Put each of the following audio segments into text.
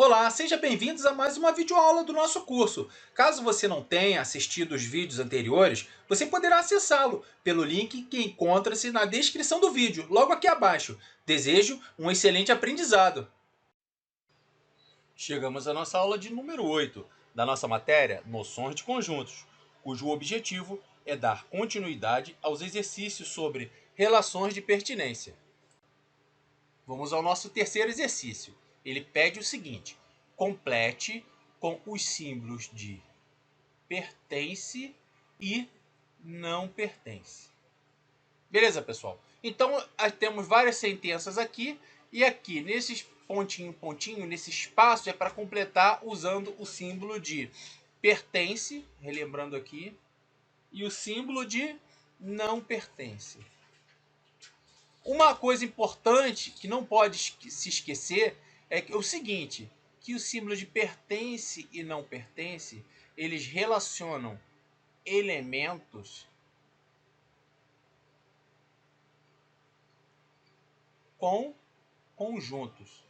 Olá, sejam bem-vindos a mais uma videoaula do nosso curso. Caso você não tenha assistido os vídeos anteriores, você poderá acessá-lo pelo link que encontra-se na descrição do vídeo, logo aqui abaixo. Desejo um excelente aprendizado. Chegamos à nossa aula de número 8 da nossa matéria Noções de Conjuntos, cujo objetivo é dar continuidade aos exercícios sobre relações de pertinência. Vamos ao nosso terceiro exercício. Ele pede o seguinte: complete com os símbolos de pertence e não pertence. Beleza, pessoal? Então, temos várias sentenças aqui, e aqui, nesses pontinho, nesse espaço, é para completar usando o símbolo de pertence, relembrando aqui, e o símbolo de não pertence. Uma coisa importante que não pode se esquecer é que o seguinte, que o símbolo de pertence e não pertence, eles relacionam elementos com conjuntos.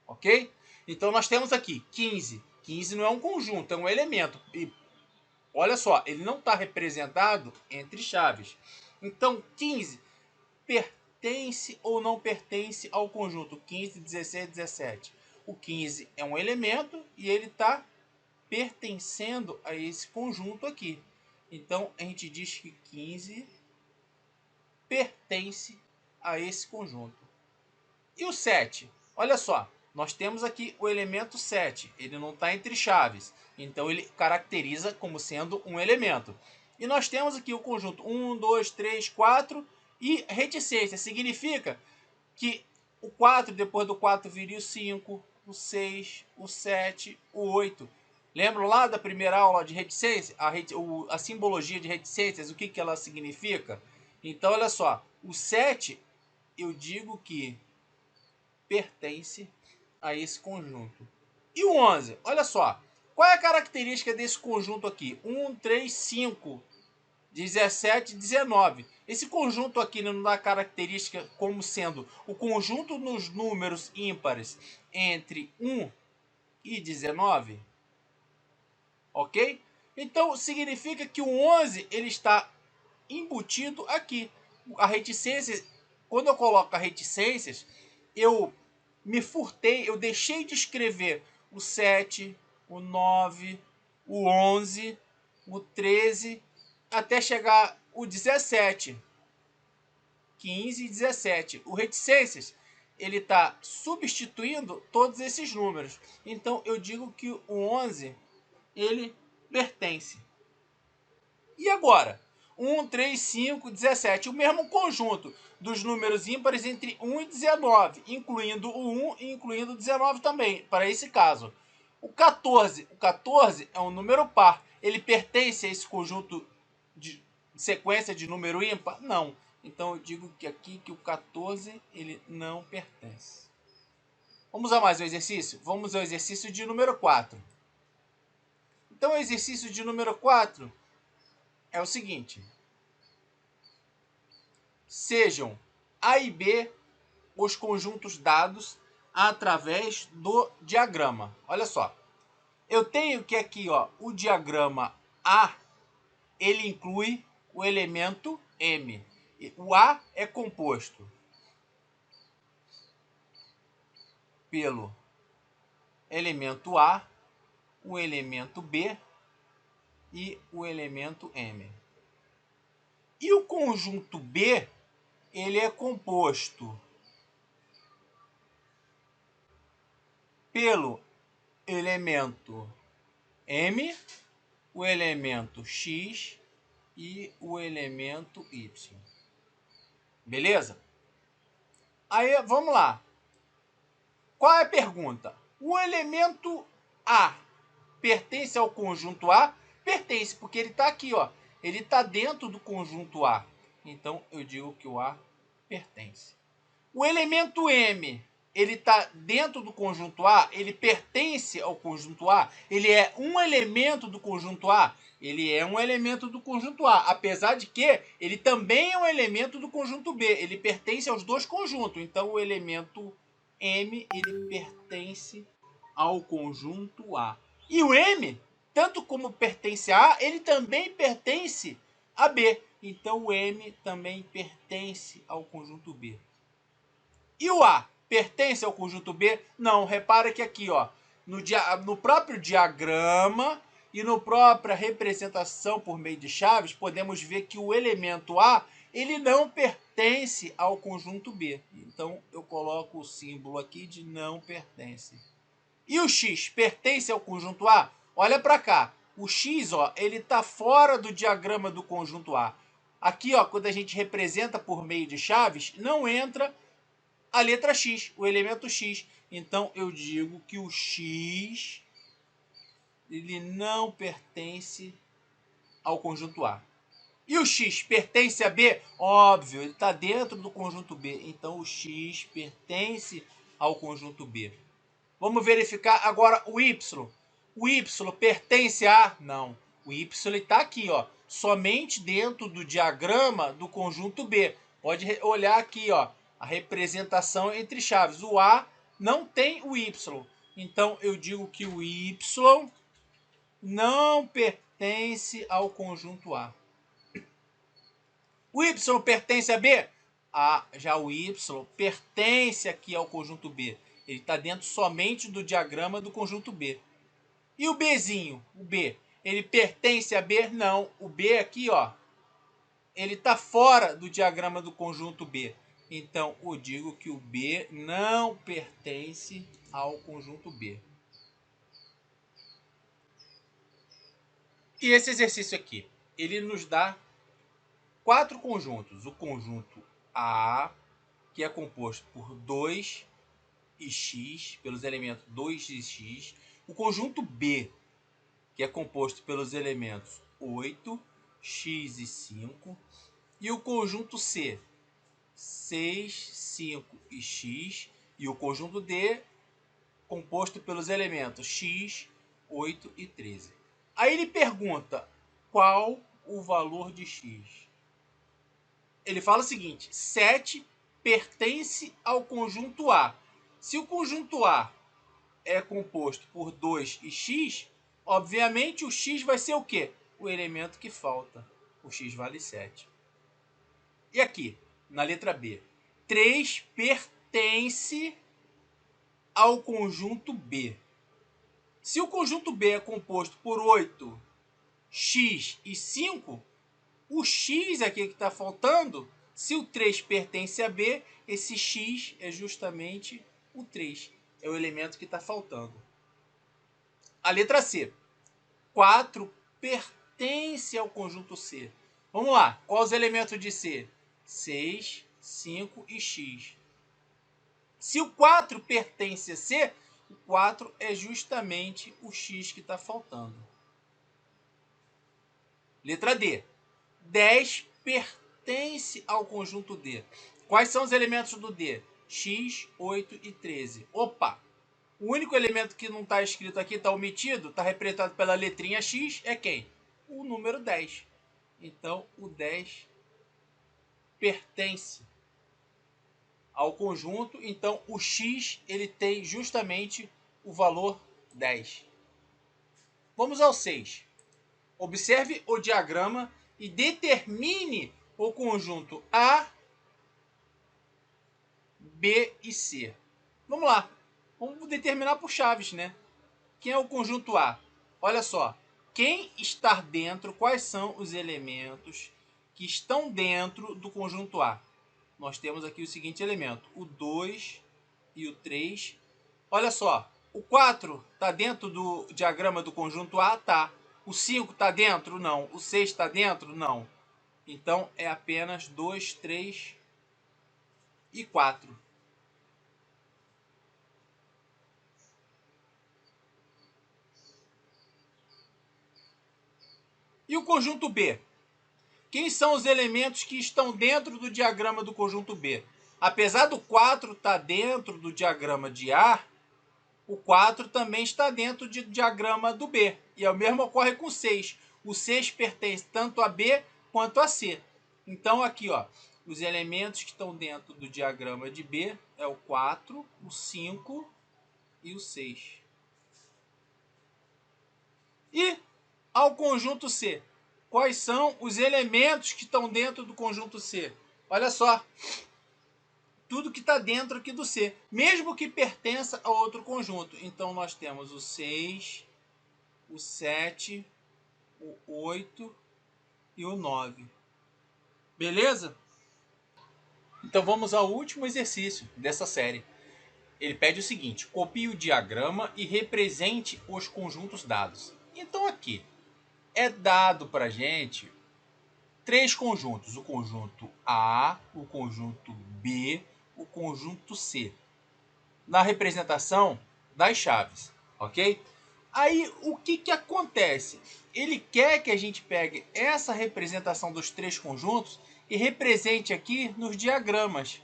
Ok? Então nós temos aqui 15. 15 não é um conjunto, é um elemento. E olha só, ele não está representado entre chaves. Então 15 pertence ou não pertence ao conjunto 15, 16, 17. O 15 é um elemento e ele está pertencendo a esse conjunto aqui. Então a gente diz que 15 pertence a esse conjunto. E o 7? Olha só, nós temos aqui o elemento 7. Ele não está entre chaves, então ele caracteriza como sendo um elemento. E nós temos aqui o conjunto 1, 2, 3, 4 e reticência. Significa que o 4, depois do 4 viria o 5, o 6, o 7, o 8. Lembram lá da primeira aula de reticência? A simbologia de reticências, o que ela significa? Então, olha só, o 7, eu digo que pertence a esse conjunto. E o 11? Olha só, qual é a característica desse conjunto aqui? 1, 3, 5, 17, 19. Esse conjunto aqui não dá característica como sendo o conjunto dos números ímpares entre 1 e 19? Ok? Então significa que o 11 ele está embutido aqui. A reticência, quando eu coloco a reticências, eu me furtei, eu deixei de escrever o 7, o 9, o 11, o 13, até chegar o 17, 15 e 17. O reticências, ele está substituindo todos esses números. Então eu digo que o 11, ele pertence. E agora? 1, 3, 5, 17. O mesmo conjunto dos números ímpares entre 1 e 19, incluindo o 1 e incluindo o 19 também, para esse caso. O 14 é um número par. Ele pertence a esse conjunto de sequência de número ímpar? Não. Então eu digo que aqui que o 14 ele não pertence. Vamos a mais um exercício? Vamos ao exercício de número 4. Então o exercício de número 4 é o seguinte: sejam A e B os conjuntos dados através do diagrama. Olha só, eu tenho que aqui, ó, o diagrama A, ele inclui o elemento M. O A é composto pelo elemento A, o elemento B e o elemento M. E o conjunto B, ele é composto pelo elemento M, o elemento X e o elemento Y. Beleza? Aí, vamos lá. Qual é a pergunta? O elemento A pertence ao conjunto A? Pertence, porque ele está aqui, ó. Ele está dentro do conjunto A. Então, eu digo que o A pertence. O elemento M ele está dentro do conjunto A, ele pertence ao conjunto A, ele é um elemento do conjunto A, ele é um elemento do conjunto A, apesar de que ele também é um elemento do conjunto B, ele pertence aos dois conjuntos, então o elemento M, ele pertence ao conjunto A. E o M, tanto como pertence a A, ele também pertence a B, então o M também pertence ao conjunto B. E o A pertence ao conjunto B? Não, repara que aqui, ó, no próprio diagrama e na própria representação por meio de chaves, podemos ver que o elemento A, ele não pertence ao conjunto B. Então, eu coloco o símbolo aqui de não pertence. E o X pertence ao conjunto A? Olha para cá. O X, ó, ele está fora do diagrama do conjunto A. Aqui, ó, quando a gente representa por meio de chaves, não entra a letra X, o elemento X. Então, eu digo que o X, ele não pertence ao conjunto A. E o X pertence a B? Óbvio, ele está dentro do conjunto B. Então, o X pertence ao conjunto B. Vamos verificar agora o Y. O Y pertence a... Não. O Y está aqui, ó, somente dentro do diagrama do conjunto B. Pode olhar aqui, ó, a representação entre chaves. O A não tem o Y. Então, eu digo que o Y não pertence ao conjunto A. O Y pertence a B? Já o Y pertence aqui ao conjunto B. Ele está dentro somente do diagrama do conjunto B. E o Bzinho, o B, ele pertence a B? Não. O B aqui, ó, ele está fora do diagrama do conjunto B. Então, eu digo que o B não pertence ao conjunto B. E esse exercício aqui, ele nos dá 4 conjuntos. O conjunto A, que é composto por 2 e x, pelos elementos 2 e x. O conjunto B, que é composto pelos elementos 8, x e 5. E o conjunto C, 6, 5 e x. E o conjunto D, composto pelos elementos x, 8 e 13. Aí ele pergunta, qual o valor de x? Ele fala o seguinte, 7 pertence ao conjunto A. Se o conjunto A é composto por 2 e x, obviamente o x vai ser o quê? O elemento que falta. O x vale 7. E aqui, na letra B, 3 pertence ao conjunto B. Se o conjunto B é composto por 8, x e 5, o x aqui que está faltando, se o 3 pertence a B, esse x é justamente o 3. É o elemento que está faltando. A letra C. 4 pertence ao conjunto C. Vamos lá. Quais os elementos de C? 6, 5 e x. Se o 4 pertence a C, o 4 é justamente o x que está faltando. Letra D. 10 pertence ao conjunto D. Quais são os elementos do D? X, 8 e 13. Opa! O único elemento que não está escrito aqui, está omitido, está representado pela letrinha X, é quem? O número 10. Então, o 10 pertence ao conjunto. Então, o X ele tem justamente o valor 10. Vamos ao 6. Observe o diagrama e determine o conjunto A, B e C. Vamos lá. Vamos determinar por chaves, né? Quem é o conjunto A? Olha só. Quem está dentro, quais são os elementos que estão dentro do conjunto A? Nós temos aqui o seguinte elemento, o 2 e o 3. Olha só, o 4 está dentro do diagrama do conjunto A? Tá. O 5 está dentro? Não. O 6 está dentro? Não. Então, é apenas 2, 3 e 4. E o conjunto B? Quem são os elementos que estão dentro do diagrama do conjunto B? Apesar do 4 estar dentro do diagrama de A, o 4 também está dentro do diagrama do B. E o mesmo ocorre com o 6. O 6 pertence tanto a B quanto a C. Então, aqui, ó, os elementos que estão dentro do diagrama de B é o 4, o 5 e o 6. E ao conjunto C, quais são os elementos que estão dentro do conjunto C? Olha só, tudo que está dentro aqui do C, mesmo que pertença a outro conjunto. Então, nós temos o 6, o 7, o 8 e o 9. Beleza? Então, vamos ao último exercício dessa série. Ele pede o seguinte: copie o diagrama e represente os conjuntos dados. Então, aqui é dado para a gente 3 conjuntos: o conjunto A, o conjunto B, o conjunto C, na representação das chaves, ok? Aí, o que acontece? Ele quer que a gente pegue essa representação dos 3 conjuntos e represente aqui nos diagramas.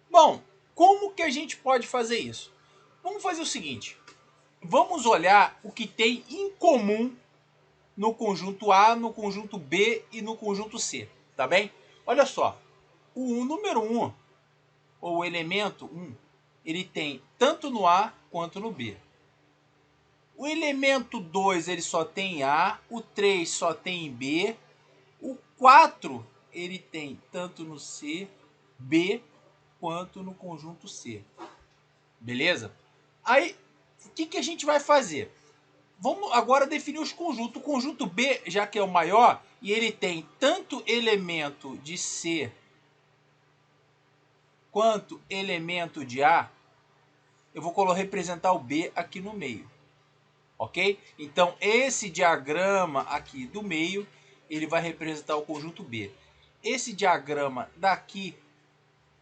Bom, como que a gente pode fazer isso? Vamos fazer o seguinte. Vamos olhar o que tem em comum no conjunto A, no conjunto B e no conjunto C, tá bem? Olha só, o número 1, ou o elemento 1, ele tem tanto no A quanto no B. O elemento 2 ele só tem em A, o 3 só tem em B, o 4 ele tem tanto no C, B, quanto no conjunto C. Beleza? Aí, o que a gente vai fazer? Vamos agora definir os conjuntos. O conjunto B, já que é o maior, e ele tem tanto elemento de C quanto elemento de A, eu vou representar o B aqui no meio. Ok? Então, esse diagrama aqui do meio, ele vai representar o conjunto B. Esse diagrama daqui,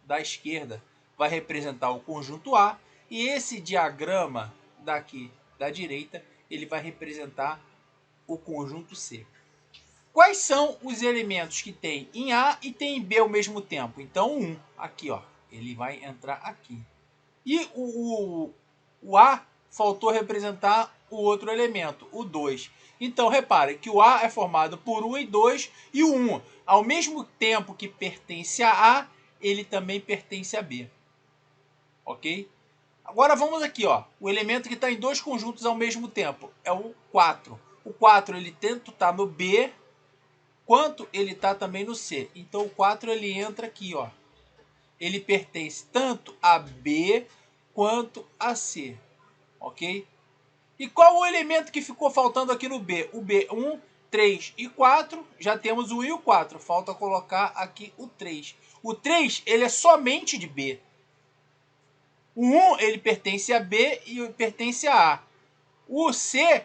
da esquerda, vai representar o conjunto A. E esse diagrama daqui, da direita, ele vai representar o conjunto C. Quais são os elementos que tem em A e tem em B ao mesmo tempo? Então, 1, aqui, ó, ele vai entrar aqui. E o A faltou representar o outro elemento, o 2. Então, repare que o A é formado por 1 e 2, e o 1, ao mesmo tempo que pertence a A, ele também pertence a B. Ok? Agora vamos aqui, ó. O elemento que está em 2 conjuntos ao mesmo tempo é o 4. O 4 ele tanto está no B quanto ele está também no C. Então o 4 ele entra aqui, ó. Ele pertence tanto a B quanto a C, ok? E qual o elemento que ficou faltando aqui no B? O B, 1, 3 e 4, já temos o 1 e o 4, falta colocar aqui o 3. O 3 ele é somente de B. O 1 ele pertence a B e pertence a A. O C,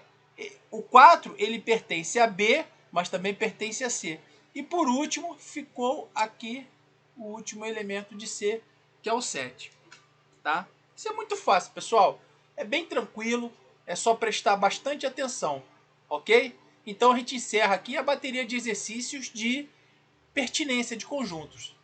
o 4 ele pertence a B, mas também pertence a C. E por último ficou aqui o último elemento de C, que é o 7. Tá? Isso é muito fácil, pessoal. É bem tranquilo, é só prestar bastante atenção, ok? Então a gente encerra aqui a bateria de exercícios de pertinência de conjuntos.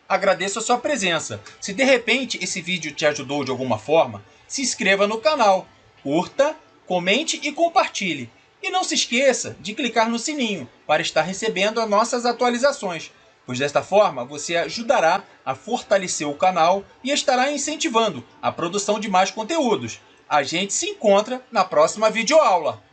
Agradeço a sua presença. Se de repente esse vídeo te ajudou de alguma forma, se inscreva no canal, curta, comente e compartilhe. E não se esqueça de clicar no sininho para estar recebendo as nossas atualizações, pois desta forma você ajudará a fortalecer o canal e estará incentivando a produção de mais conteúdos. A gente se encontra na próxima videoaula.